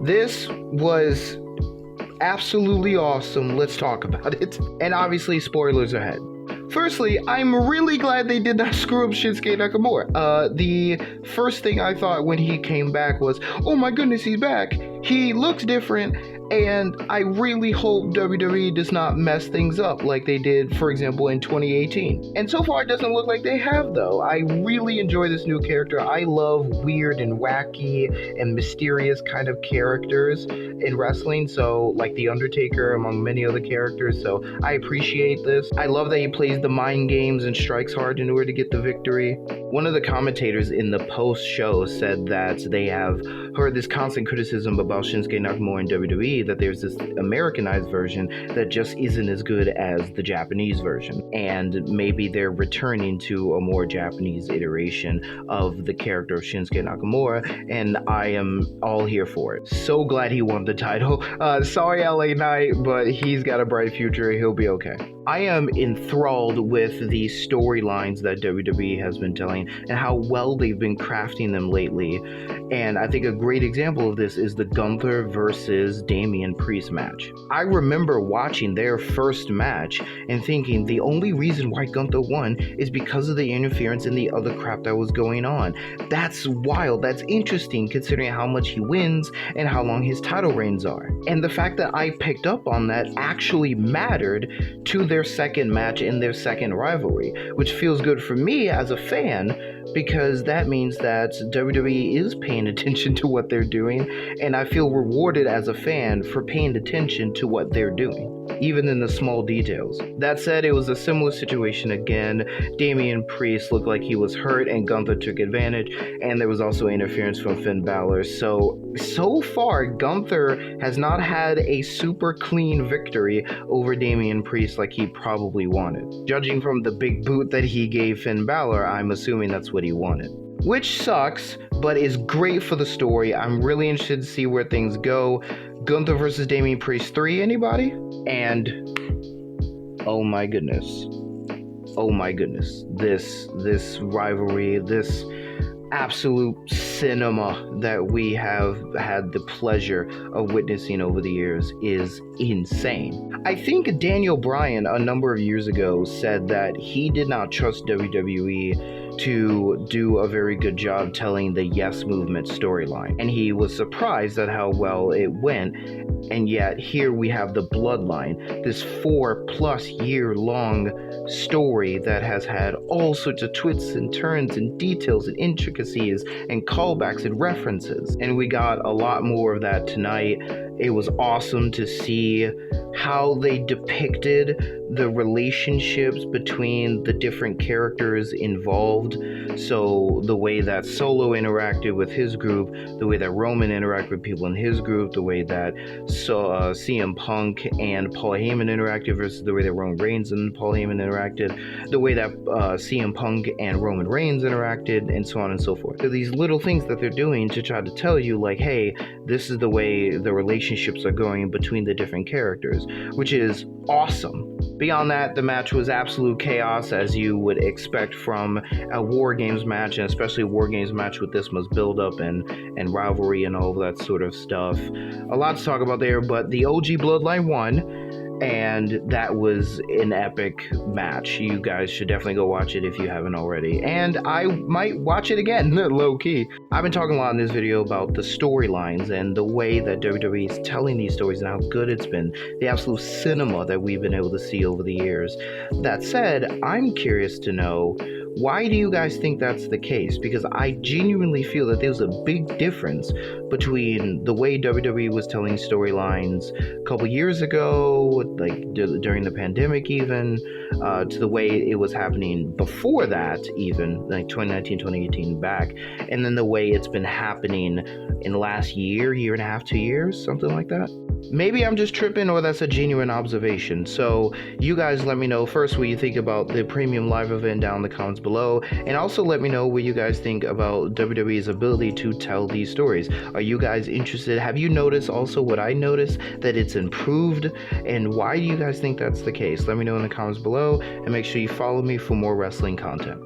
This was absolutely awesome. Let's talk about it. And obviously, spoilers ahead. Firstly, I'm really glad they did not screw up Shinsuke Nakamura. The first thing I thought when he came back was, oh my goodness, he's back. He looks different, and I really hope WWE does not mess things up like they did, for example, in 2018. And so far, it doesn't look like they have, though. I really enjoy this new character. I love weird and wacky and mysterious kind of characters in wrestling, so like The Undertaker, among many other characters, so I appreciate this. I love that he plays the mind games and strikes hard in order to get the victory. One of the commentators in the post-show said that they have heard this constant criticism about Shinsuke Nakamura in WWE, that there's this Americanized version that just isn't as good as the Japanese version, and maybe they're returning to a more Japanese iteration of the character of Shinsuke Nakamura, and I am all here for it. So glad he won the title. Sorry LA Knight, but he's got a bright future. He'll be okay. I am enthralled with the storylines that WWE has been telling and how well they've been crafting them lately. And I think a great example of this is the Gunther versus Damian Priest match. I remember watching their first match and thinking the only reason why Gunther won is because of the interference and the other crap that was going on. That's wild. That's interesting considering how much he wins and how long his title reigns are. And the fact that I picked up on that actually mattered to their second match in their second rivalry, which feels good for me as a fan, because that means that WWE is paying attention to what they're doing, and I feel rewarded as a fan for paying attention to what they're doing, even in the small details. That said, it was a similar situation again. Damian Priest looked like he was hurt, and Gunther took advantage, and there was also interference from Finn Balor. So far, Gunther has not had a super clean victory over Damian Priest like he probably wanted. Judging from the big boot that he gave Finn Balor, I'm assuming that's what he wanted. Which sucks, but is great for the story. I'm really interested to see where things go. Gunther versus Damian Priest 3, anybody? And oh my goodness, this rivalry, this absolute cinema that we have had the pleasure of witnessing over the years is insane. I think Daniel Bryan a number of years ago said that he did not trust WWE to do a very good job telling the Yes Movement storyline, and he was surprised at how well it went. And yet here we have the Bloodline, this 4+ year long story that has had all sorts of twists and turns and details and intricacies and callbacks and references, and we got a lot more of that tonight. It was awesome to see how they depicted the relationships between the different characters involved. So the way that Solo interacted with his group, the way that Roman interacted with people in his group, the way that CM Punk and Paul Heyman interacted versus the way that Roman Reigns and Paul Heyman interacted, the way that CM Punk and Roman Reigns interacted, and so on and so forth. So these little things that they're doing to try to tell you, like, hey, this is the way the relationships are going between the different characters, which is awesome. Beyond that, the match was absolute chaos, as you would expect from a Wargames match, and especially a Wargames match with this much build-up and rivalry and all of that sort of stuff. A lot to talk about there, but the OG Bloodline won, and that was an epic match. You guys should definitely go watch it if you haven't already, and I might watch it again, low-key. I've been talking a lot in this video about the storylines and the way that WWE is telling these stories and how good it's been, the absolute cinema that we've been able to see over the years. That said, I'm curious to know, why do you guys think that's the case? Because I genuinely feel that there's a big difference between the way WWE was telling storylines a couple years ago, like during the pandemic even, to the way it was happening before that even, like 2019, 2018 back, and then the way it's been happening in the last year and a half, 2 years, something like that. Maybe I'm just tripping, or that's a genuine observation. So you guys let me know first what you think about the premium live event down in the comments below, and also let me know what you guys think about WWE's ability to tell these stories. Are you guys interested? Have you noticed also what I noticed, that it's improved, and why do you guys think that's the case? Let me know in the comments below, and make sure you follow me for more wrestling content.